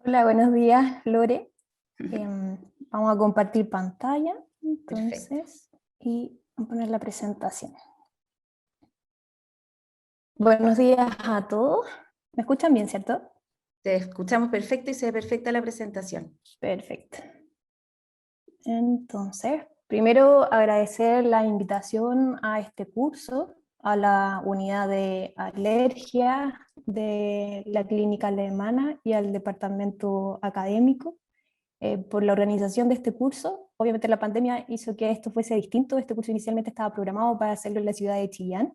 Hola, buenos días, Lore. Ujú. Vamos a compartir pantalla, Perfecto. entonces, y a poner la presentación. Buenos días a todos. ¿Me escuchan bien, cierto? Te escuchamos perfecto y se ve perfecta la presentación. Perfecto. Entonces, primero agradecer la invitación a este curso, a la unidad de alergia de la clínica alemana y al departamento académico por la organización de este curso. Obviamente la pandemia hizo que esto fuese distinto. Este curso inicialmente estaba programado para hacerlo en la ciudad de Chillán,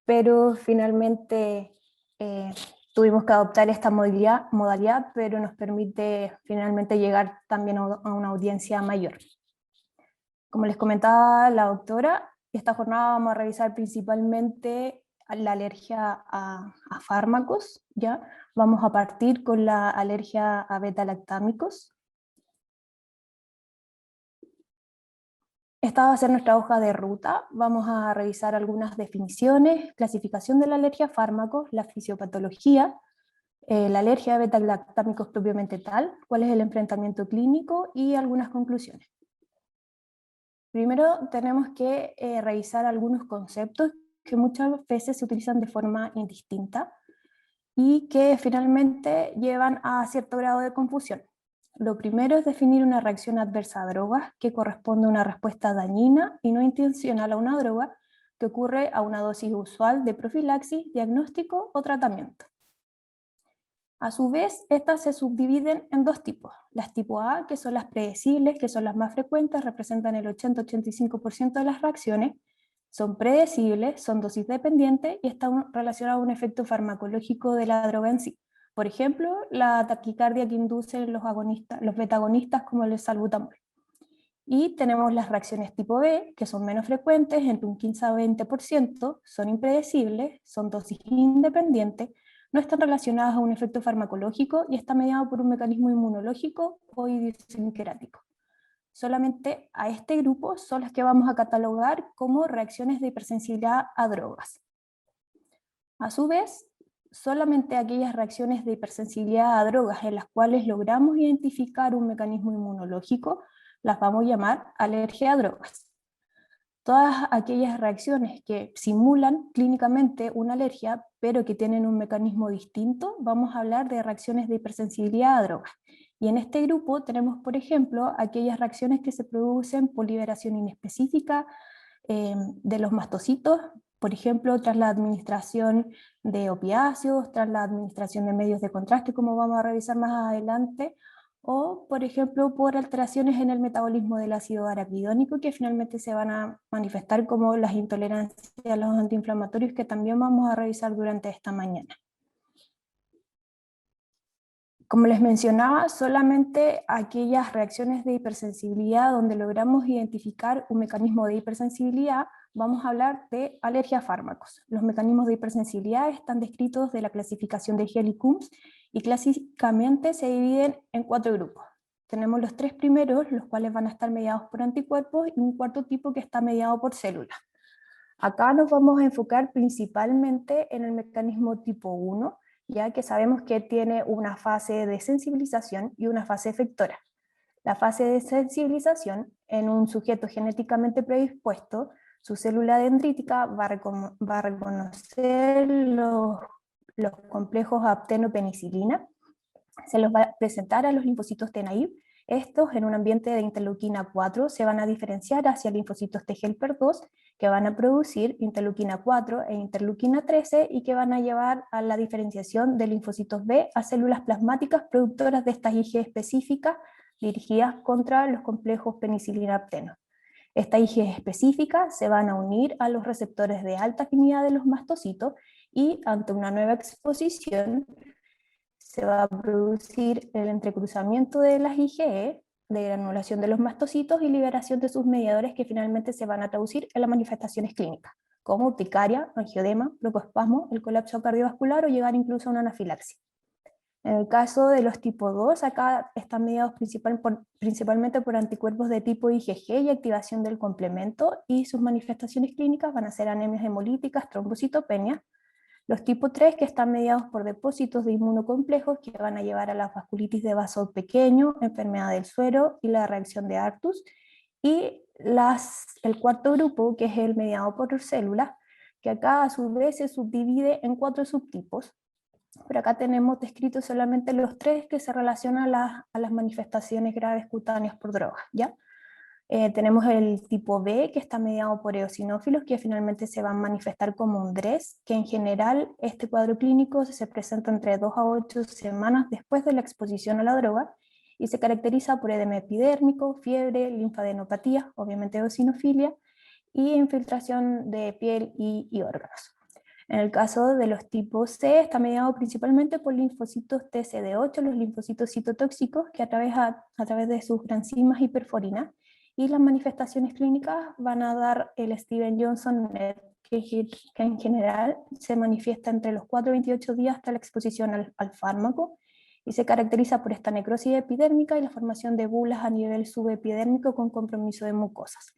pero finalmente eh, tuvimos que adoptar esta modalidad, pero nos permite finalmente llegar también a una audiencia mayor. Como les comentaba la doctora, esta jornada vamos a revisar principalmente la alergia a fármacos, ¿ya? Vamos a partir con la alergia a beta-lactámicos. Esta va a ser nuestra hoja de ruta. Vamos a revisar algunas definiciones, clasificación de la alergia a fármacos, la fisiopatología, la alergia a beta-lactámicos propiamente tal, cuál es el enfrentamiento clínico y algunas conclusiones. Primero tenemos que revisar algunos conceptos que muchas veces se utilizan de forma indistinta y que finalmente llevan a cierto grado de confusión. Lo primero es definir una reacción adversa a drogas que corresponde a una respuesta dañina y no intencional a una droga que ocurre a una dosis usual de profilaxis, diagnóstico o tratamiento. A su vez, estas se subdividen en dos tipos. Las tipo A, que son las predecibles, que son las más frecuentes, representan el 80-85% de las reacciones, son predecibles, son dosis dependientes y están relacionadas a un efecto farmacológico de la droga en sí. Por ejemplo, la taquicardia que inducen los beta-agonistas como el salbutamol. Y tenemos las reacciones tipo B, que son menos frecuentes, entre un 15 a 20%, son impredecibles, son dosis independientes, no están relacionadas a un efecto farmacológico y está mediado por un mecanismo inmunológico o idiosincrático. Solamente a este grupo son las que vamos a catalogar como reacciones de hipersensibilidad a drogas. A su vez, solamente aquellas reacciones de hipersensibilidad a drogas en las cuales logramos identificar un mecanismo inmunológico las vamos a llamar alergia a drogas. Todas aquellas reacciones que simulan clínicamente una alergia, pero que tienen un mecanismo distinto, vamos a hablar de reacciones de hipersensibilidad a drogas. Y en este grupo tenemos, por ejemplo, aquellas reacciones que se producen por liberación inespecífica de los mastocitos, por ejemplo, tras la administración de opiáceos, tras la administración de medios de contraste, como vamos a revisar más adelante, o, por ejemplo, por alteraciones en el metabolismo del ácido arabidónico que finalmente se van a manifestar como las intolerancias a los antiinflamatorios que también vamos a revisar durante esta mañana. Como les mencionaba, solamente aquellas reacciones de hipersensibilidad donde logramos identificar un mecanismo de hipersensibilidad, vamos a hablar de alergia a fármacos. Los mecanismos de hipersensibilidad están descritos de la clasificación de Helly-Combs y clásicamente se dividen en 4 grupos. Tenemos los 3 primeros, los cuales van a estar mediados por anticuerpos, y un cuarto tipo que está mediado por células. Acá nos vamos a enfocar principalmente en el mecanismo tipo 1, ya que sabemos que tiene una fase de sensibilización y una fase efectora. La fase de sensibilización, en un sujeto genéticamente predispuesto, su célula dendrítica va a reconocer los complejos aptenopenicilina, se los va a presentar a los linfocitos T naive. Estos, en un ambiente de interleuquina 4, se van a diferenciar hacia linfocitos T helper 2, que van a producir interleuquina 4 e interleuquina 13 y que van a llevar a la diferenciación de linfocitos B a células plasmáticas productoras de estas IgE específicas dirigidas contra los complejos penicilina-apteno. Estas IgE específicas se van a unir a los receptores de alta afinidad de los mastocitos y ante una nueva exposición se va a producir el entrecruzamiento de las IgE, de granulación de los mastocitos y liberación de sus mediadores que finalmente se van a traducir en las manifestaciones clínicas, como urticaria, angiodema, broncoespasmo, el colapso cardiovascular o llegar incluso a una anafilaxia. En el caso de los tipo 2, acá están mediados principalmente por anticuerpos de tipo IgG y activación del complemento, y sus manifestaciones clínicas van a ser anemias hemolíticas, trombocitopenia. Los tipo 3 que están mediados por depósitos de inmunocomplejos que van a llevar a la vasculitis de vaso pequeño, enfermedad del suero y la reacción de Artus. Y el cuarto grupo, que es el mediado por células, que acá a su vez se subdivide en 4 subtipos. Pero acá tenemos descritos solamente los 3 que se relacionan a las manifestaciones graves cutáneas por drogas, ¿ya? Tenemos el tipo B, que está mediado por eosinófilos, que finalmente se van a manifestar como un DRES, que en general este cuadro clínico se presenta entre 2 a 8 semanas después de la exposición a la droga, y se caracteriza por edema epidérmico, fiebre, linfadenopatía, obviamente eosinofilia, y infiltración de piel y órganos. En el caso de los tipos C, está mediado principalmente por linfocitos TCD8, los linfocitos citotóxicos, que a través de sus granzimas y perforina, y las manifestaciones clínicas van a dar el Steven Johnson, que en general se manifiesta entre los 4 y 28 días hasta la exposición al fármaco, y se caracteriza por esta necrosis epidérmica y la formación de bulas a nivel subepidérmico con compromiso de mucosas.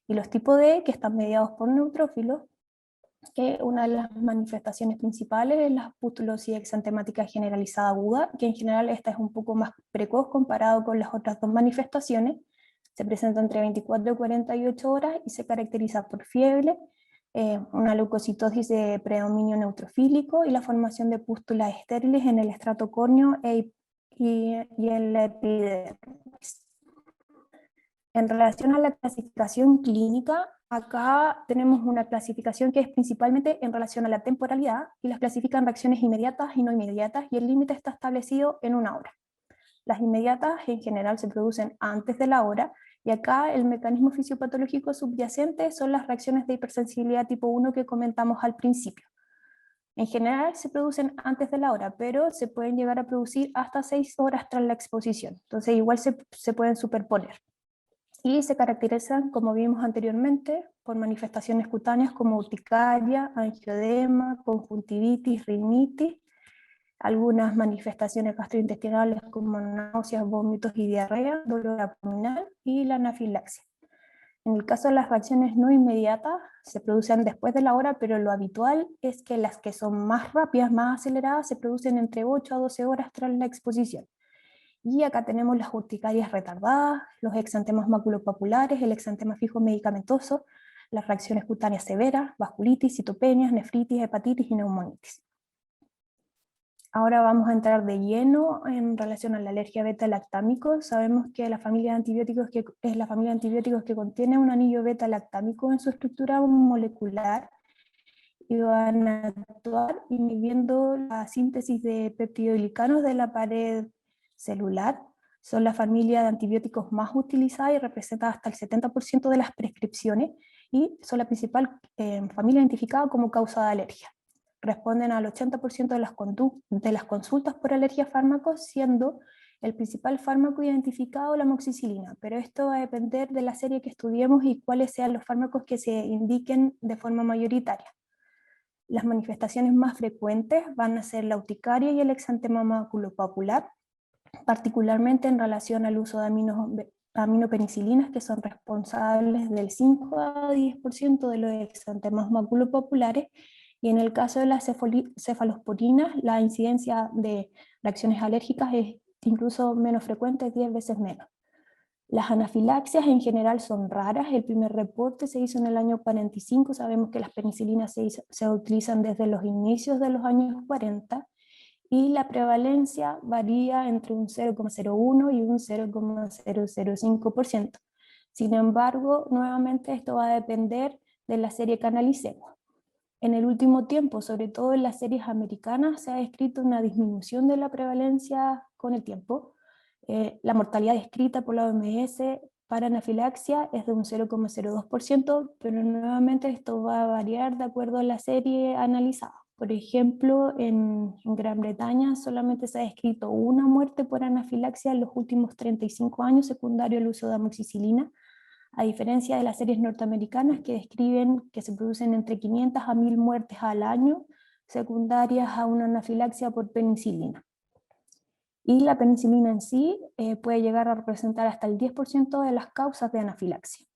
Y los tipos D, que están mediados por neutrófilos, que una de las manifestaciones principales es la pustulosis exantemática generalizada aguda, que en general esta es un poco más precoz comparado con las otras dos manifestaciones. Se presenta entre 24 y 48 horas y se caracteriza por fiebre, una leucocitosis de predominio neutrofílico y la formación de pústulas estériles en el estrato córneo y en la epidermis. En relación a la clasificación clínica, acá tenemos una clasificación que es principalmente en relación a la temporalidad y las clasifican reacciones inmediatas y no inmediatas, y el límite está establecido en 1 hora. Las inmediatas en general se producen antes de la hora, y acá el mecanismo fisiopatológico subyacente son las reacciones de hipersensibilidad tipo 1 que comentamos al principio. En general se producen antes de la hora, pero se pueden llegar a producir hasta 6 horas tras la exposición, entonces igual se pueden superponer. Y se caracterizan, como vimos anteriormente, por manifestaciones cutáneas como urticaria, angioedema, conjuntivitis, rinitis, algunas manifestaciones gastrointestinales como náuseas, vómitos y diarrea, dolor abdominal y la anafilaxia. En el caso de las reacciones no inmediatas, se producen después de la hora, pero lo habitual es que las que son más rápidas, más aceleradas, se producen entre 8 a 12 horas tras la exposición. Y acá tenemos las urticarias retardadas, los exantemas maculopapulares, el exantema fijo medicamentoso, las reacciones cutáneas severas, vasculitis, citopenias, nefritis, hepatitis y neumonitis. Ahora vamos a entrar de lleno en relación a la alergia beta-lactámico. Sabemos que la familia de antibióticos es la familia de antibióticos que contiene un anillo beta-lactámico en su estructura molecular y van a actuar inhibiendo la síntesis de peptidoglicanos de la pared celular. Son la familia de antibióticos más utilizada y representa hasta el 70% de las prescripciones, y son la principal familia identificada como causa de alergia. Responden al 80% de las consultas por alergia a fármacos, siendo el principal fármaco identificado la amoxicilina, pero esto va a depender de la serie que estudiemos y cuáles sean los fármacos que se indiquen de forma mayoritaria. Las manifestaciones más frecuentes van a ser la urticaria y el exantema maculopapular, particularmente en relación al uso de aminopenicilinas, que son responsables del 5 a 10% de los exantemas maculopapulares, y en el caso de las cefalosporinas, la incidencia de reacciones alérgicas es incluso menos frecuente, 10 veces menos. Las anafilaxias en general son raras. El primer reporte se hizo en el año 45, sabemos que las penicilinas se utilizan desde los inicios de los años 40, y la prevalencia varía entre un 0,01 y un 0,005%. Sin embargo, nuevamente esto va a depender de la serie que analicemos. En el último tiempo, sobre todo en las series americanas, se ha descrito una disminución de la prevalencia con el tiempo. La mortalidad descrita por la OMS para anafilaxia es de un 0,02%, pero nuevamente esto va a variar de acuerdo a la serie analizada. Por ejemplo, en Gran Bretaña solamente se ha descrito una muerte por anafilaxia en los últimos 35 años secundario al uso de amoxicilina, a diferencia de las series norteamericanas que describen que se producen entre 500 a 1000 muertes al año secundarias a una anafilaxia por penicilina. Y la penicilina en sí puede llegar a representar hasta el 10% de las causas de anafilaxia.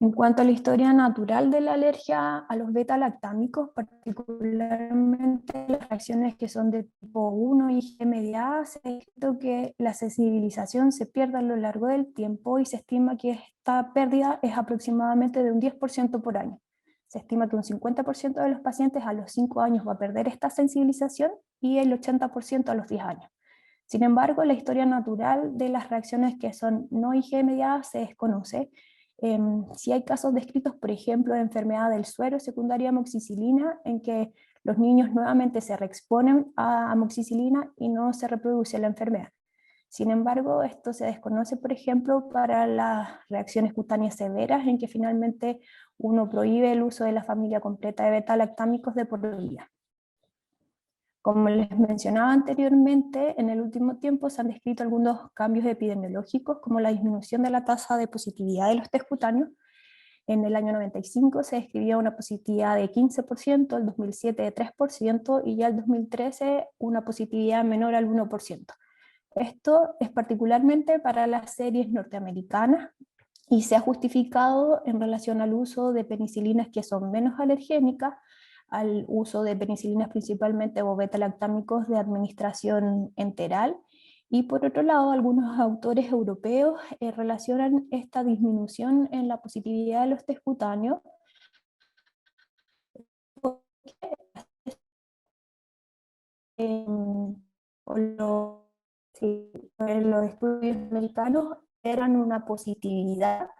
En cuanto a la historia natural de la alergia a los beta-lactámicos, particularmente las reacciones que son de tipo 1 y G mediadas, se ha visto que la sensibilización se pierde a lo largo del tiempo y se estima que esta pérdida es aproximadamente de un 10% por año. Se estima que un 50% de los pacientes a los 5 años va a perder esta sensibilización y el 80% a los 10 años. Sin embargo, la historia natural de las reacciones que son no IG mediadas se desconoce. Si hay casos descritos, por ejemplo, de enfermedad del suero secundaria a amoxicilina, en que los niños nuevamente se reexponen a amoxicilina y no se reproduce la enfermedad. Sin embargo, esto se desconoce, por ejemplo, para las reacciones cutáneas severas, en que finalmente uno prohíbe el uso de la familia completa de beta-lactámicos de por vida. Como les mencionaba anteriormente, en el último tiempo se han descrito algunos cambios epidemiológicos, como la disminución de la tasa de positividad de los test cutáneos. En el año 95 se describía una positividad de 15%, el 2007 de 3% y ya el 2013 una positividad menor al 1%. Esto es particularmente para las series norteamericanas y se ha justificado en relación al uso de penicilinas que son menos alergénicas, al uso de penicilinas principalmente o beta-lactámicos de administración enteral. Y por otro lado, algunos autores europeos relacionan esta disminución en la positividad de los test cutáneos en, sí, en los estudios americanos eran una positividad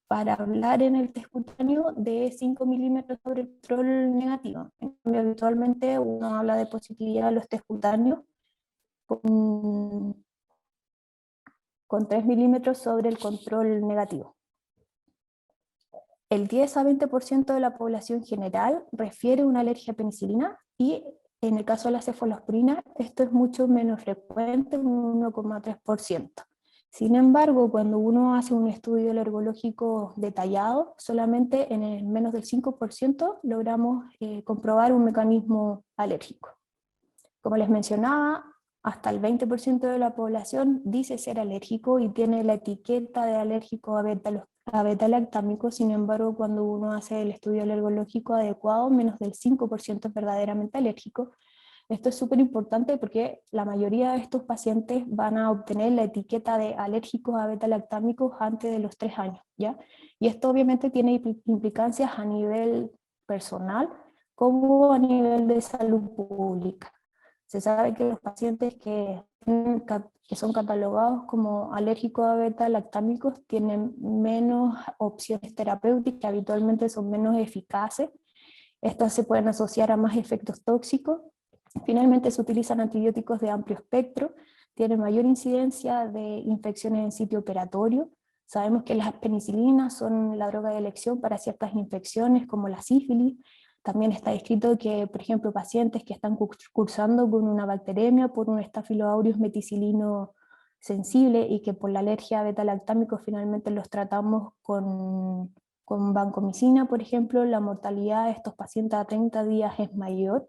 para hablar en el test cutáneo de 5 milímetros sobre el control negativo. En cambio, habitualmente uno habla de positividad de los test cutáneos con 3 milímetros sobre el control negativo. El 10 a 20% de la población general refiere una alergia a penicilina y en el caso de la cefalosporina esto es mucho menos frecuente, un 1,3%. Sin embargo, cuando uno hace un estudio alergológico detallado, solamente en el menos del 5% logramos comprobar un mecanismo alérgico. Como les mencionaba, hasta el 20% de la población dice ser alérgico y tiene la etiqueta de alérgico a beta-lactámicos. Sin embargo, cuando uno hace el estudio alergológico adecuado, menos del 5% es verdaderamente alérgico. Esto es súper importante porque la mayoría de estos pacientes van a obtener la etiqueta de alérgicos a beta-lactámicos antes de los 3 años, ¿ya? Y esto obviamente tiene implicancias a nivel personal como a nivel de salud pública. Se sabe que los pacientes que son catalogados como alérgicos a beta-lactámicos tienen menos opciones terapéuticas, habitualmente son menos eficaces. Estas se pueden asociar a más efectos tóxicos. Finalmente se utilizan antibióticos de amplio espectro, tienen mayor incidencia de infecciones en sitio operatorio. Sabemos que las penicilinas son la droga de elección para ciertas infecciones como la sífilis. También está descrito que, por ejemplo, pacientes que están cursando con una bacteremia por un Staphylococcus meticilino sensible y que por la alergia a beta-lactámicos finalmente los tratamos con vancomicina, por ejemplo, la mortalidad de estos pacientes a 30 días es mayor.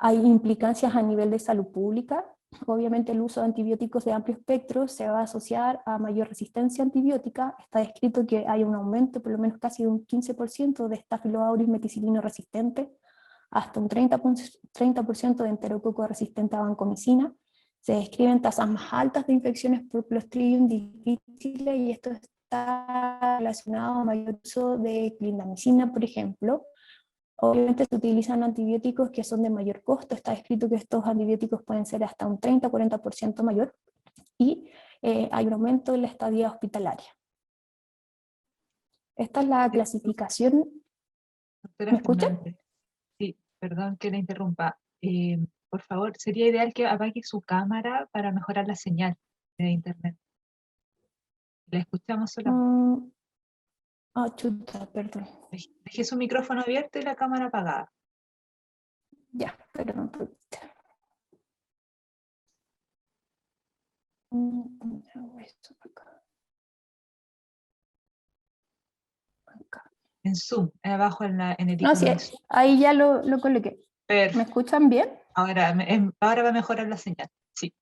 Hay implicancias a nivel de salud pública. Obviamente el uso de antibióticos de amplio espectro se va a asociar a mayor resistencia antibiótica. Está descrito que hay un aumento, por lo menos casi de un 15% de Staphylococcus meticilino resistente, hasta un 30% de enterococo resistente a vancomicina. Se describen tasas más altas de infecciones por Clostridium difficile y esto está relacionado a mayor uso de clindamicina, por ejemplo. Obviamente se utilizan antibióticos que son de mayor costo, está escrito que estos antibióticos pueden ser hasta un 30-40% mayor y hay un aumento en la estadía hospitalaria. Esta es la clasificación. Doctora ¿Me escuchan? Fernández, sí, perdón que la interrumpa. Por favor, sería ideal que apague su cámara para mejorar la señal de internet. La escuchamos solamente. Chuta, perdón. Deje su micrófono abierto y la cámara apagada. Ya, perdón. Acá. En Zoom, abajo en el No, icono sí, de Zoom. ahí ya lo coloqué. ¿Me Perfecto. escuchan bien? Ahora va a mejorar la señal. Sí.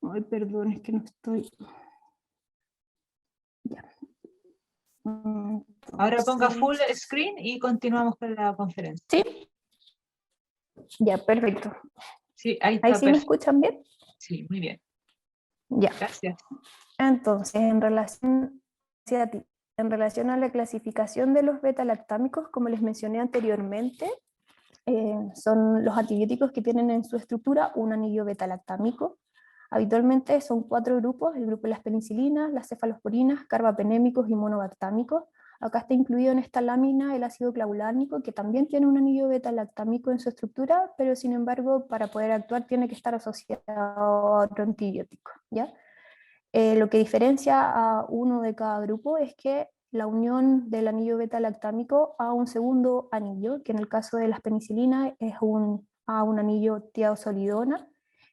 Ay, perdón, es que no estoy. Ya. Ahora ponga full Entonces, screen y continuamos con la conferencia. ¿sí? Ya, perfecto. Sí, ahí ¿Ahí está, sí me perfecto. escuchan bien? Sí, muy bien. Ya. Gracias. Entonces, en relación a la clasificación de los beta-lactámicos, como les mencioné anteriormente, son los antibióticos que tienen en su estructura un anillo beta-lactámico. Habitualmente son 4 grupos: el grupo de las penicilinas, las cefalosporinas, carbapenémicos y monobactámicos. Acá está incluido en esta lámina el ácido clavulánico, que también tiene un anillo beta-lactámico en su estructura, pero sin embargo, para poder actuar tiene que estar asociado a otro antibiótico, ¿ya? Lo que diferencia a uno de cada grupo es que la unión del anillo beta-lactámico a un segundo anillo, que en el caso de las penicilinas es a un anillo tiazosolidona,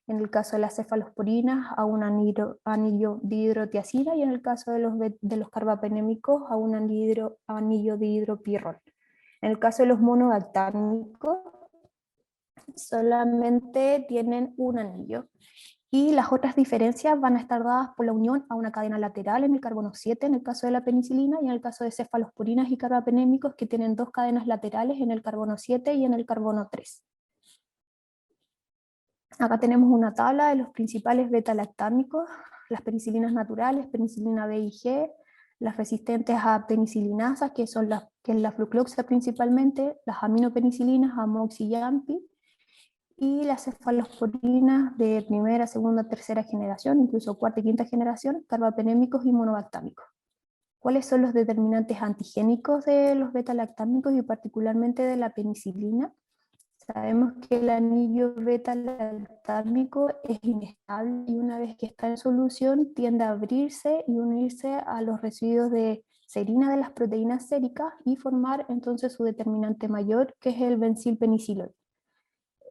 en el caso de las cefalosporinas a un anillo dihidrotiazida, y en el caso de los carbapenémicos a un anillo dihidropirrol. En el caso de los monobactámicos solamente tienen un anillo, y las otras diferencias van a estar dadas por la unión a una cadena lateral en el carbono 7 en el caso de la penicilina, y en el caso de cefalosporinas y carbapenémicos, que tienen 2 cadenas laterales en el carbono 7 y en el carbono 3. Acá tenemos una tabla de los principales beta-lactámicos: las penicilinas naturales, penicilina B y G, las resistentes a penicilinasas, que es la flucloxa principalmente, las aminopenicilinas, amox y yampi, y las cefalosporinas de primera, segunda, tercera generación, incluso cuarta y quinta generación, carbapenémicos y monobactámicos. ¿Cuáles son los determinantes antigénicos de los beta-lactámicos y particularmente de la penicilina? Sabemos que el anillo beta-lactámico es inestable, y una vez que está en solución tiende a abrirse y unirse a los residuos de serina de las proteínas séricas y formar entonces su determinante mayor, que es el bencilpeniciloide.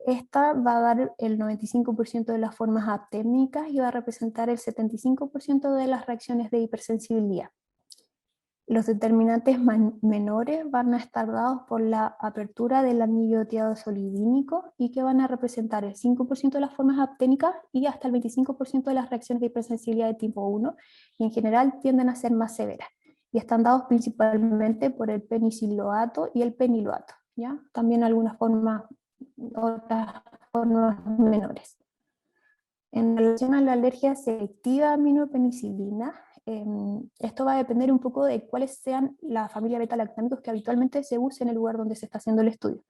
Esta va a dar el 95% de las formas aptémicas y va a representar el 75% de las reacciones de hipersensibilidad. Los determinantes menores van a estar dados por la apertura del anillo tiazosolidínico, y que van a representar el 5% de las formas apténicas y hasta el 25% de las reacciones de hipersensibilidad de tipo 1, y en general tienden a ser más severas, y están dados principalmente por el peniciloato y el peniloato, ¿ya? También otras formas menores. En relación a la alergia selectiva a aminopenicilina, esto va a depender un poco de cuáles sean la familia beta-lactámicos que habitualmente se use en el lugar donde se está haciendo el estudio.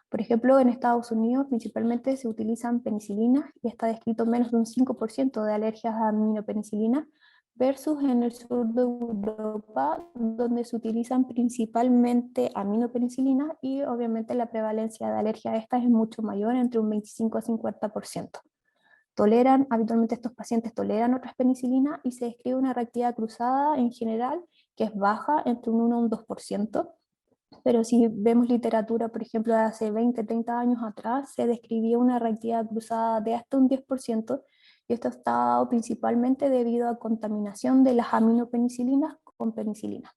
Por ejemplo, en Estados Unidos principalmente se utilizan penicilinas, y está descrito menos de un 5% de alergias a aminopenicilina, versus en el sur de Europa, donde se utilizan principalmente aminopenicilina, y obviamente la prevalencia de alergia a estas es mucho mayor, entre un 25 a 50%. Habitualmente estos pacientes toleran otras penicilinas, y se describe una reactividad cruzada en general que es baja, entre un 1 a un 2%, pero si vemos literatura, por ejemplo, de hace 20, 30 años atrás, se describía una reactividad cruzada de hasta un 10%, y esto está dado principalmente debido a contaminación de las aminopenicilinas con penicilina.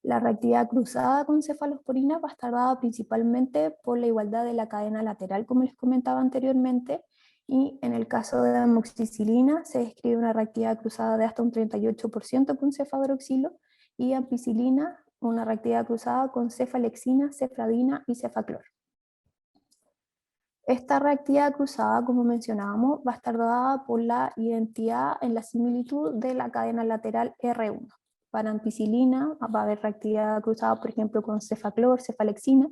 La reactividad cruzada con cefalosporina va a estar dada principalmente por la igualdad de la cadena lateral, como les comentaba anteriormente, y en el caso de la amoxicilina se describe una reactividad cruzada de hasta un 38% con cefadroxilo, y ampicilina una reactividad cruzada con cefalexina, cefradina y cefaclor. Esta reactividad cruzada, como mencionábamos, va a estar dada por la identidad en la similitud de la cadena lateral R1. Para ampicilina va a haber reactividad cruzada, por ejemplo, con cefaclor, cefalexina,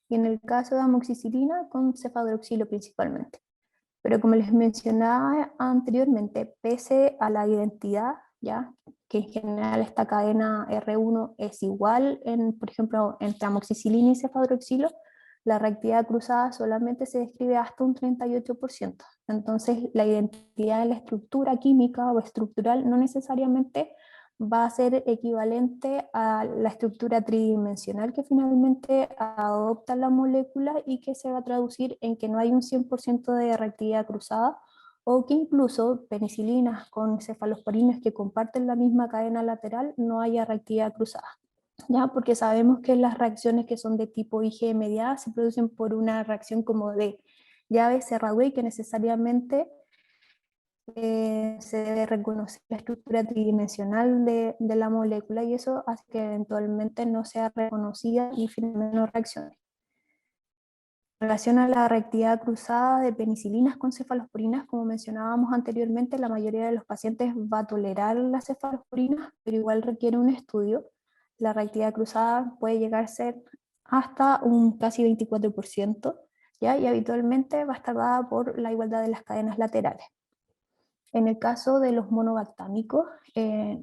y en el caso de amoxicilina con cefadroxilo principalmente. Pero como les mencionaba anteriormente, pese a la identidad, ¿ya?, que en general esta cadena R1 es igual, por ejemplo, entre amoxicilina y cefadroxilo, la reactividad cruzada solamente se describe hasta un 38%. Entonces, la identidad de la estructura química o estructural no necesariamente va a ser equivalente a la estructura tridimensional que finalmente adopta la molécula, y que se va a traducir en que no hay un 100% de reactividad cruzada, o que incluso penicilinas con cefalosporinas que comparten la misma cadena lateral no haya reactividad cruzada, ¿ya? Porque sabemos que las reacciones que son de tipo IgE mediada se producen por una reacción como de llave cerradura, y que necesariamente se debe reconocer la estructura tridimensional de la molécula y eso hace que eventualmente no sea reconocida y finalmente no reaccione. En relación a la reactividad cruzada de penicilinas con cefalosporinas, como mencionábamos anteriormente, la mayoría de los pacientes va a tolerar las cefalosporinas, pero igual requiere un estudio. La reactividad cruzada puede llegar a ser hasta un casi 24%, ¿ya? Y habitualmente va a estar dada por la igualdad de las cadenas laterales. En el caso de los monobactámicos,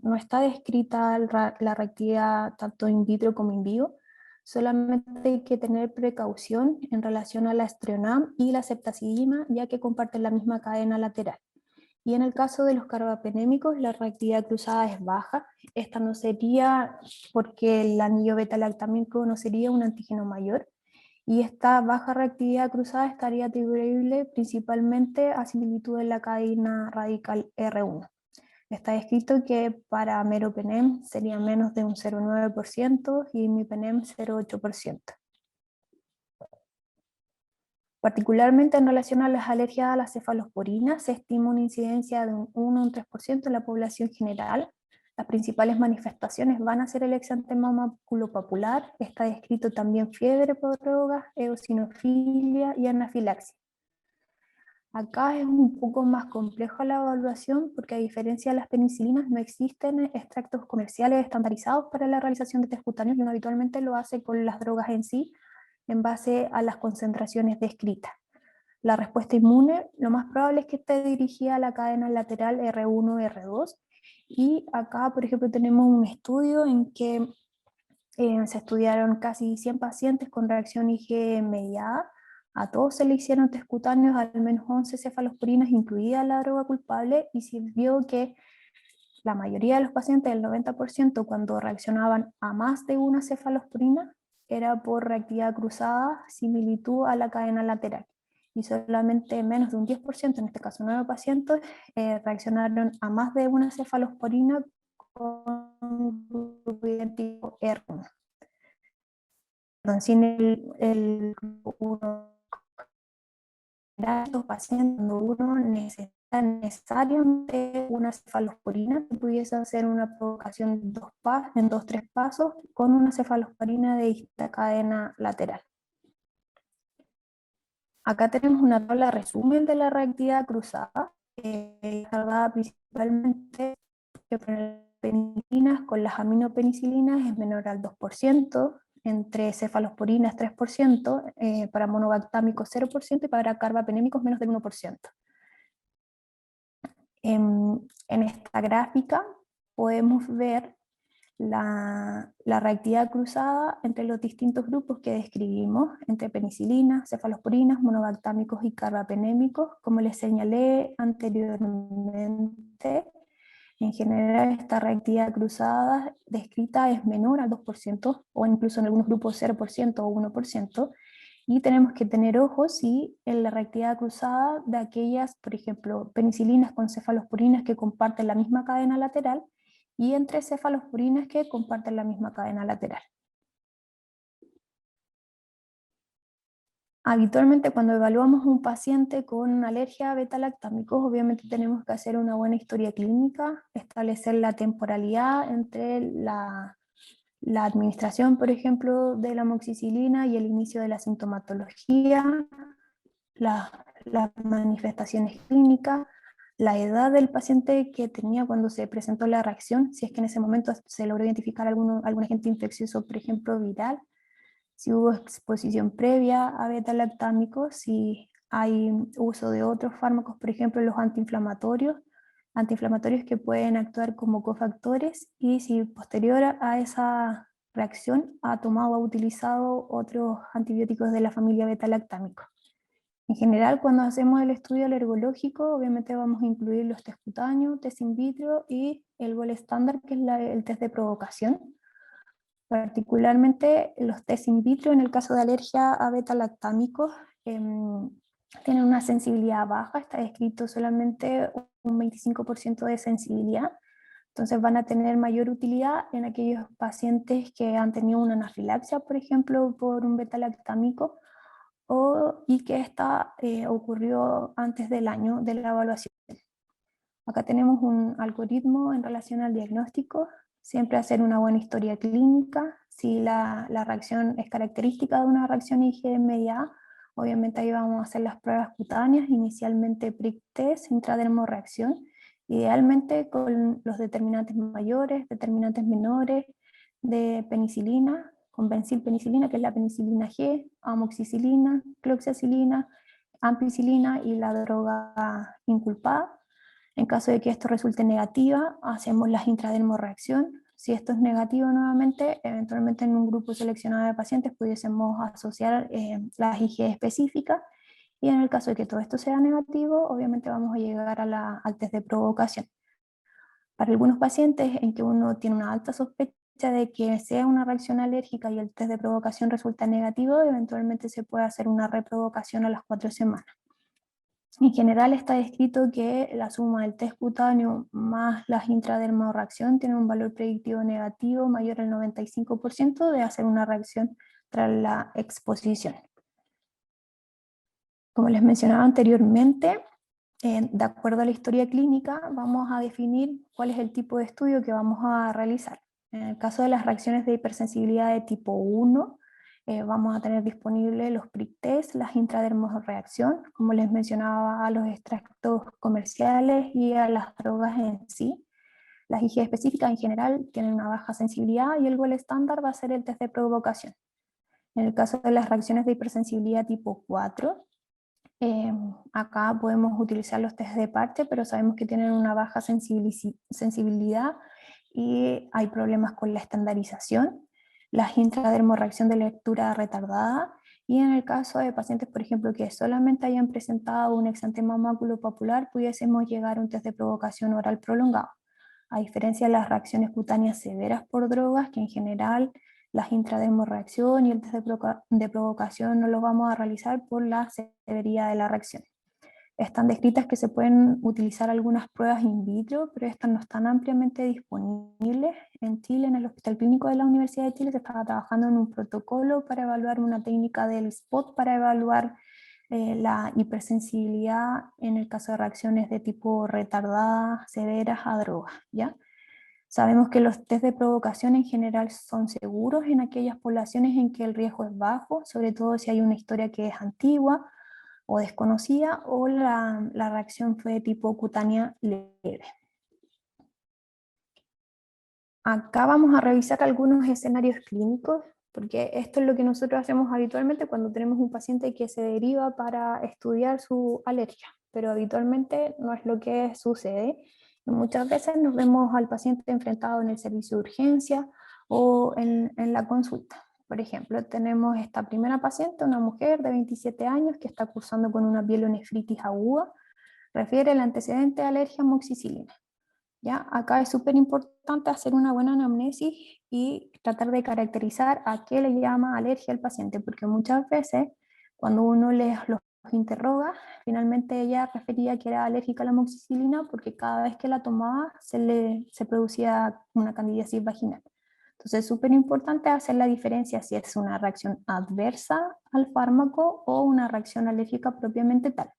no está descrita la reactividad tanto in vitro como in vivo, solamente hay que tener precaución en relación a la estrionam y la ceftazidima, ya que comparten la misma cadena lateral. Y en el caso de los carbapenémicos, la reactividad cruzada es baja. Esta no sería porque el anillo beta-lactámico no sería un antígeno mayor, y esta baja reactividad cruzada estaría atribuible principalmente a similitud en la cadena radical R1. Está escrito que para meropenem sería menos de un 0,9% y imipenem 0,8%. Particularmente en relación a las alergias a las cefalosporinas, se estima una incidencia de un 1 o un 3% en la población general. Las principales manifestaciones van a ser el exantema maculopapular, está descrito también fiebre por drogas, eosinofilia y anafilaxia. Acá es un poco más compleja la evaluación porque a diferencia de las penicilinas no existen extractos comerciales estandarizados para la realización de test cutáneos y uno habitualmente lo hace con las drogas en sí en base a las concentraciones descritas. La respuesta inmune lo más probable es que esté dirigida a la cadena lateral R1-R2 y acá por ejemplo tenemos un estudio en que se estudiaron casi 100 pacientes con reacción IgE mediada. A todos se le hicieron test cutáneos, al menos 11 cefalosporinas, incluida la droga culpable, y se vio que la mayoría de los pacientes, el 90%, cuando reaccionaban a más de una cefalosporina, era por reactividad cruzada, similitud a la cadena lateral. Y solamente menos de un 10%, en este caso 9 pacientes, reaccionaron a más de una cefalosporina con grupo idéntico R1. Sin el grupo 1, los pacientes, cuando uno necesita necesariamente una cefalosporina, que pudiese hacer una provocación en 2-3 pasos con una cefalosporina de esta cadena lateral. Acá tenemos una tabla resumen de la reactividad cruzada, cargada principalmente que penicilinas con las aminopenicilinas es menor al 2%, entre cefalosporinas 3%, para monobactámicos 0% y para carbapenémicos menos del 1%. En esta gráfica podemos ver la reactividad cruzada entre los distintos grupos que describimos, entre penicilinas, cefalosporinas, monobactámicos y carbapenémicos. Como les señalé anteriormente, en general esta reactividad cruzada descrita es menor al 2% o incluso en algunos grupos 0% o 1%, y tenemos que tener ojo si en la reactividad cruzada de aquellas, por ejemplo, penicilinas con cefalosporinas que comparten la misma cadena lateral y entre cefalosporinas que comparten la misma cadena lateral. Habitualmente cuando evaluamos un paciente con alergia a beta-lactámicos, obviamente tenemos que hacer una buena historia clínica, establecer la temporalidad entre la administración, por ejemplo, de la amoxicilina y el inicio de la sintomatología, las manifestaciones clínicas, la edad del paciente que tenía cuando se presentó la reacción, si es que en ese momento se logró identificar algún agente infeccioso, por ejemplo, viral, si hubo exposición previa a beta-lactámicos, si hay uso de otros fármacos, por ejemplo, los antiinflamatorios que pueden actuar como cofactores, y si posterior a esa reacción ha tomado o ha utilizado otros antibióticos de la familia beta-lactámicos. En general, cuando hacemos el estudio alergológico, obviamente vamos a incluir los test cutáneos, test in vitro y el gold estándar, que es el test de provocación. Particularmente los test in vitro, en el caso de alergia a beta-lactámicos, tienen una sensibilidad baja, está descrito solamente un 25% de sensibilidad, entonces van a tener mayor utilidad en aquellos pacientes que han tenido una anafilaxia, por ejemplo, por un beta-lactámico, y que esta ocurrió antes del año de la evaluación. Acá tenemos un algoritmo en relación al diagnóstico, siempre hacer una buena historia clínica. Si la reacción es característica de una reacción IgM-A, obviamente ahí vamos a hacer las pruebas cutáneas, inicialmente prick test, intradermorreacción, idealmente con los determinantes mayores, determinantes menores de penicilina, con bencilpenicilina, que es la penicilina G, amoxicilina, cloxacilina, ampicilina y la droga inculpada. En caso de que esto resulte negativa, hacemos la intradermorreacción. Si esto es negativo nuevamente, eventualmente en un grupo seleccionado de pacientes pudiésemos asociar las IG específicas, y en el caso de que todo esto sea negativo, obviamente vamos a llegar al test de provocación. Para algunos pacientes en que uno tiene una alta sospecha de que sea una reacción alérgica y el test de provocación resulta negativo, eventualmente se puede hacer una reprovocación a las 4 semanas. En general está descrito que la suma del test cutáneo más la intradermorreacción tiene un valor predictivo negativo mayor al 95% de hacer una reacción tras la exposición. Como les mencionaba anteriormente, de acuerdo a la historia clínica, vamos a definir cuál es el tipo de estudio que vamos a realizar. En el caso de las reacciones de hipersensibilidad de tipo 1, vamos a tener disponibles los prick test, las intradermorreacción, como les mencionaba, a los extractos comerciales y a las drogas en sí. Las IG específicas en general tienen una baja sensibilidad y el gol estándar va a ser el test de provocación. En el caso de las reacciones de hipersensibilidad tipo 4, acá podemos utilizar los test de parche, pero sabemos que tienen una baja sensibilidad y hay problemas con la estandarización, la intradermorreacción de lectura retardada, y en el caso de pacientes, por ejemplo, que solamente hayan presentado un exantema maculopapular, pudiésemos llegar a un test de provocación oral prolongado. A diferencia de las reacciones cutáneas severas por drogas, que en general las intradermorreacción y el test de provocación no los vamos a realizar por la severidad de la reacción. Están descritas que se pueden utilizar algunas pruebas in vitro, pero estas no están ampliamente disponibles. En Chile, en el Hospital Clínico de la Universidad de Chile, se estaba trabajando en un protocolo para evaluar una técnica del SPOT para evaluar la hipersensibilidad en el caso de reacciones de tipo retardadas, severas a drogas, ¿ya? Sabemos que los test de provocación en general son seguros en aquellas poblaciones en que el riesgo es bajo, sobre todo si hay una historia que es antigua o desconocida o la reacción fue de tipo cutánea leve. Acá vamos a revisar algunos escenarios clínicos, porque esto es lo que nosotros hacemos habitualmente cuando tenemos un paciente que se deriva para estudiar su alergia, pero habitualmente no es lo que sucede. Muchas veces nos vemos al paciente enfrentado en el servicio de urgencia o en la consulta. Por ejemplo, tenemos esta primera paciente, una mujer de 27 años que está cursando con una pielonefritis aguda, refiere el antecedente de alergia a amoxicilina. ¿Ya? Acá es súper importante hacer una buena anamnesis y tratar de caracterizar a qué le llama alergia al paciente, porque muchas veces cuando uno los interroga, finalmente ella refería que era alérgica a la amoxicilina porque cada vez que la tomaba se producía una candidiasis vaginal. Entonces es súper importante hacer la diferencia si es una reacción adversa al fármaco o una reacción alérgica propiamente tal.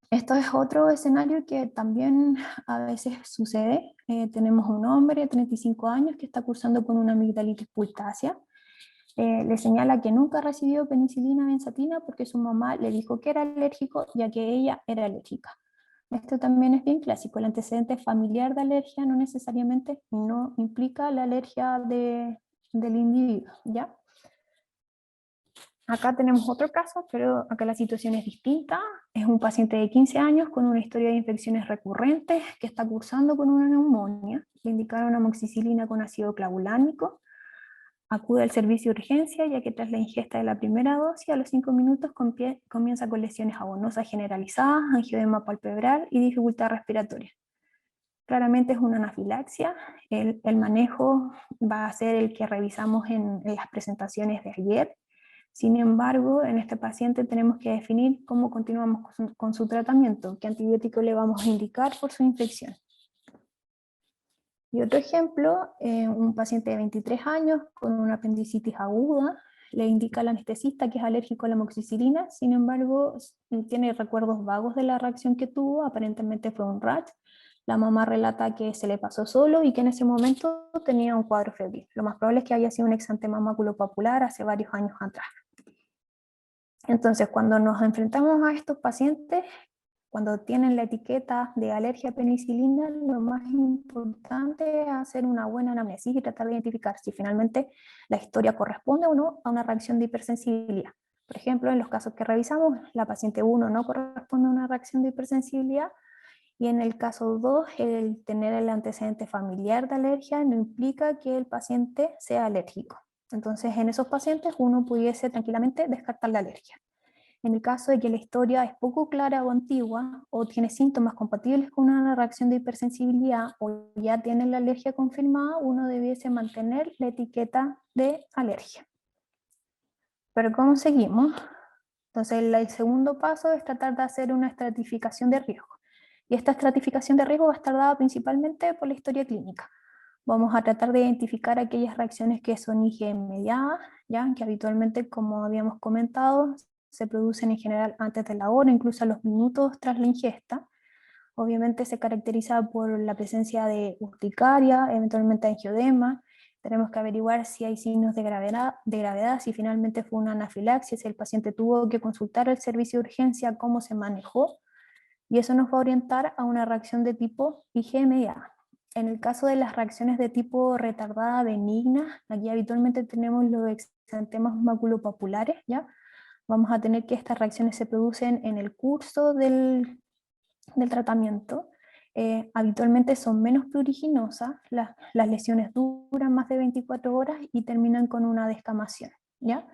Esto es otro escenario que también a veces sucede. Tenemos un hombre de 35 años que está cursando con una amigdalitis pultácea. Le señala que nunca recibió penicilina benzatina porque su mamá le dijo que era alérgico, ya que ella era alérgica. Esto también es bien clásico. El antecedente familiar de alergia no necesariamente no implica la alergia del individuo, ¿ya? Acá tenemos otro caso, pero acá la situación es distinta. Es un paciente de 15 años con una historia de infecciones recurrentes que está cursando con una neumonía. Le indicaron amoxicilina con ácido clavulánico. Acude al servicio de urgencia, ya que tras la ingesta de la primera dosis, a los 5 minutos comienza con lesiones abonosas generalizadas, angioedema palpebral y dificultad respiratoria. Claramente es una anafilaxia. El manejo va a ser el que revisamos en las presentaciones de ayer. Sin embargo, en este paciente tenemos que definir cómo continuamos con su tratamiento, qué antibiótico le vamos a indicar por su infección. Y otro ejemplo, un paciente de 23 años con una apendicitis aguda, le indica al anestesista que es alérgico a la amoxicilina, sin embargo, tiene recuerdos vagos de la reacción que tuvo, aparentemente fue un rash. La mamá relata que se le pasó solo y que en ese momento tenía un cuadro febril. Lo más probable es que haya sido un exantema maculopapular hace varios años atrás. Entonces, cuando nos enfrentamos a estos pacientes, cuando tienen la etiqueta de alergia a penicilina, lo más importante es hacer una buena anamnesis y tratar de identificar si finalmente la historia corresponde o no a una reacción de hipersensibilidad. Por ejemplo, en los casos que revisamos, la paciente 1 no corresponde a una reacción de hipersensibilidad, y en el caso 2, el tener el antecedente familiar de alergia no implica que el paciente sea alérgico. Entonces, en esos pacientes uno pudiese tranquilamente descartar la alergia. En el caso de que la historia es poco clara o antigua, o tiene síntomas compatibles con una reacción de hipersensibilidad, o ya tiene la alergia confirmada, uno debiese mantener la etiqueta de alergia. Pero ¿cómo seguimos? Entonces, el segundo paso es tratar de hacer una estratificación de riesgo. Y esta estratificación de riesgo va a estar dada principalmente por la historia clínica. Vamos a tratar de identificar aquellas reacciones que son IgE mediadas, ¿ya? Que habitualmente, como habíamos comentado, se producen en general antes de la hora, incluso a los minutos tras la ingesta. Obviamente se caracteriza por la presencia de urticaria, eventualmente angioedema. Tenemos que averiguar si hay signos de gravedad, si finalmente fue una anafilaxia, si el paciente tuvo que consultar el servicio de urgencia, cómo se manejó, y eso nos va a orientar a una reacción de tipo IgE mediada. En el caso de las reacciones de tipo retardada benigna, aquí habitualmente tenemos los exantemas maculopapulares, ¿ya? Vamos a tener que estas reacciones se producen en el curso del tratamiento. Habitualmente son menos pruriginosas, las lesiones duran más de 24 horas y terminan con una descamación, ¿ya?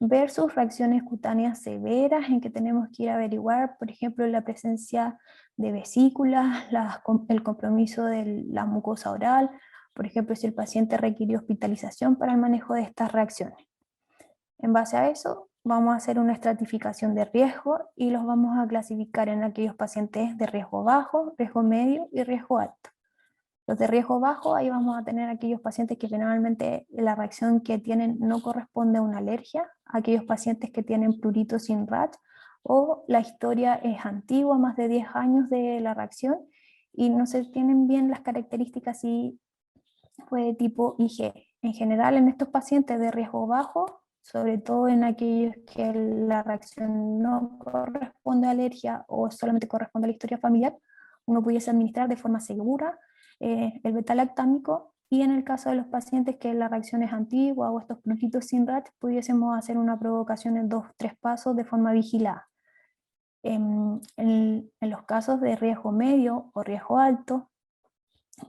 Versus reacciones cutáneas severas en que tenemos que ir a averiguar, por ejemplo, la presencia de vesículas, el compromiso de la mucosa oral, por ejemplo, si el paciente requirió hospitalización para el manejo de estas reacciones. En base a eso, vamos a hacer una estratificación de riesgo y los vamos a clasificar en aquellos pacientes de riesgo bajo, riesgo medio y riesgo alto. Los de riesgo bajo, ahí vamos a tener aquellos pacientes que generalmente la reacción que tienen no corresponde a una alergia, aquellos pacientes que tienen prurito sin rash, o la historia es antigua, más de 10 años de la reacción, y no se tienen bien las características si fue de tipo IgE. En general, en estos pacientes de riesgo bajo, sobre todo en aquellos que la reacción no corresponde a alergia o solamente corresponde a la historia familiar, uno pudiese administrar de forma segura el beta-lactámico, y en el caso de los pacientes que la reacción es antigua o estos pruritos sin rash, pudiésemos hacer una provocación en 2-3 pasos de forma vigilada. En los casos de riesgo medio o riesgo alto,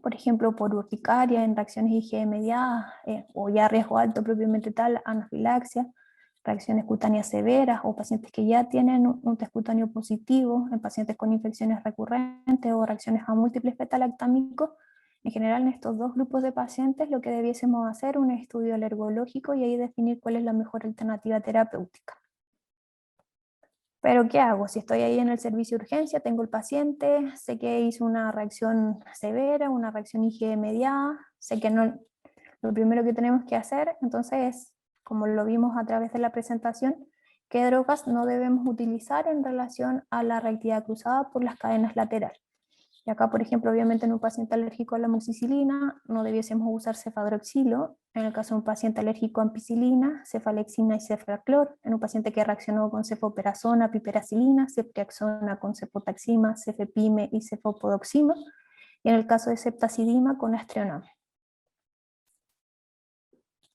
por ejemplo, por urticaria en reacciones IgE mediadas, o ya riesgo alto propiamente tal, anafilaxia, reacciones cutáneas severas, o pacientes que ya tienen un test cutáneo positivo, en pacientes con infecciones recurrentes o reacciones a múltiples beta-lactámicos. En general, en estos dos grupos de pacientes, lo que debiésemos hacer es un estudio alergológico y ahí definir cuál es la mejor alternativa terapéutica. Pero ¿qué hago? Si estoy ahí en el servicio de urgencia, tengo el paciente, sé que hizo una reacción severa, una reacción IgE mediada, sé que no, lo primero que tenemos que hacer, entonces, como lo vimos a través de la presentación, qué drogas no debemos utilizar en relación a la reactividad cruzada por las cadenas laterales. Y acá, por ejemplo, obviamente en un paciente alérgico a la amoxicilina no debiésemos usar cefadroxilo. En el caso de un paciente alérgico a ampicilina, cefalexina y cefaclor. En un paciente que reaccionó con cefoperazona, piperacilina, ceftriaxona con cefotaxima, cefepime y cefopodoxima. Y en el caso de ceftazidima con astreonam.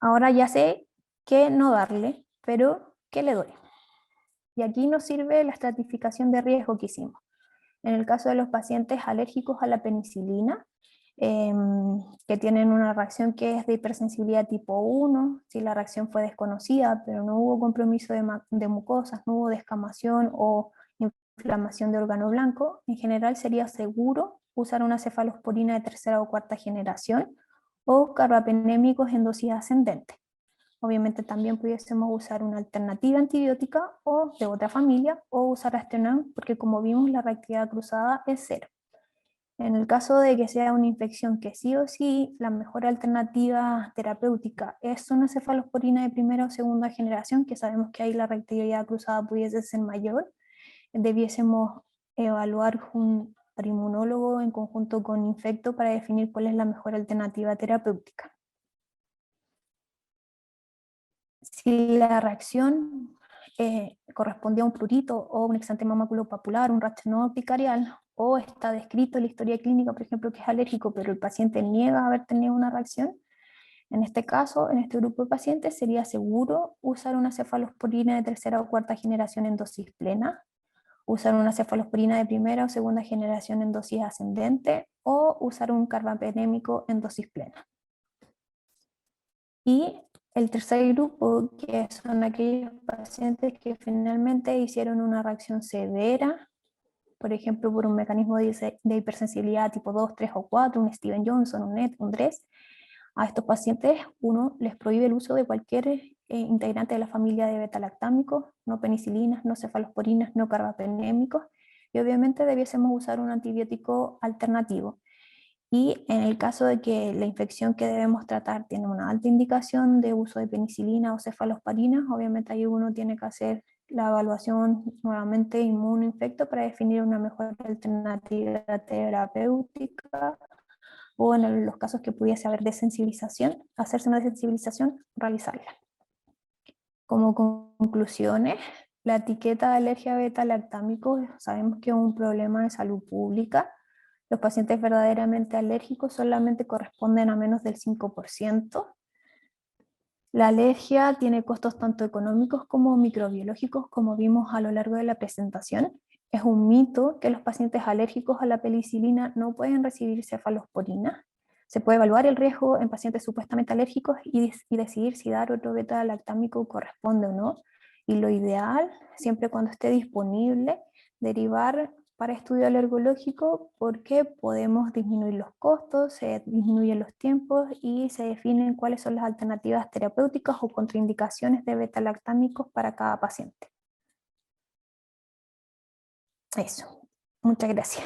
Ahora ya sé qué no darle, pero ¿qué le doy? Y aquí nos sirve la estratificación de riesgo que hicimos. En el caso de los pacientes alérgicos a la penicilina, que tienen una reacción que es de hipersensibilidad tipo 1, si la reacción fue desconocida, pero no hubo compromiso de mucosas, no hubo descamación o inflamación de órgano blanco, en general sería seguro usar una cefalosporina de tercera o cuarta generación o carbapenémicos en dosis ascendente. Obviamente también pudiésemos usar una alternativa antibiótica o de otra familia, o usar astreonam, porque como vimos la reactividad cruzada es 0. En el caso de que sea una infección que sí o sí, la mejor alternativa terapéutica es una cefalosporina de primera o segunda generación, que sabemos que ahí la reactividad cruzada pudiese ser mayor, debiésemos evaluar un inmunólogo en conjunto con infecto para definir cuál es la mejor alternativa terapéutica. Si la reacción correspondía a un prurito o un exantema maculopapular, un racho urticarial, o está descrito en la historia clínica, por ejemplo, que es alérgico, pero el paciente niega haber tenido una reacción, en este caso, en este grupo de pacientes, sería seguro usar una cefalosporina de tercera o cuarta generación en dosis plena, usar una cefalosporina de primera o segunda generación en dosis ascendente, o usar un carbapenémico en dosis plena. Y el tercer grupo, que son aquellos pacientes que finalmente hicieron una reacción severa, por ejemplo, por un mecanismo de hipersensibilidad tipo 2, 3 o 4, un Steven Johnson, un NET, un DRESS, a estos pacientes uno les prohíbe el uso de cualquier integrante de la familia de beta-lactámicos, no penicilinas, no cefalosporinas, no carbapenémicos, y obviamente debiésemos usar un antibiótico alternativo. Y en el caso de que la infección que debemos tratar tiene una alta indicación de uso de penicilina o cefalosporinas, obviamente ahí uno tiene que hacer la evaluación nuevamente inmunoinfecto para definir una mejor alternativa terapéutica, o en los casos que pudiese haber desensibilización, hacerse una desensibilización, realizarla. Como conclusiones, la etiqueta de alergia beta-lactámico sabemos que es un problema de salud pública. Los pacientes verdaderamente alérgicos solamente corresponden a menos del 5%. La alergia tiene costos tanto económicos como microbiológicos, como vimos a lo largo de la presentación. Es un mito que los pacientes alérgicos a la penicilina no pueden recibir cefalosporina. Se puede evaluar el riesgo en pacientes supuestamente alérgicos y decidir si dar otro beta-lactámico corresponde o no. Y lo ideal, siempre cuando esté disponible, derivar para estudio alergológico, porque podemos disminuir los costos, se disminuyen los tiempos y se definen cuáles son las alternativas terapéuticas o contraindicaciones de beta-lactámicos para cada paciente. Eso. Muchas gracias.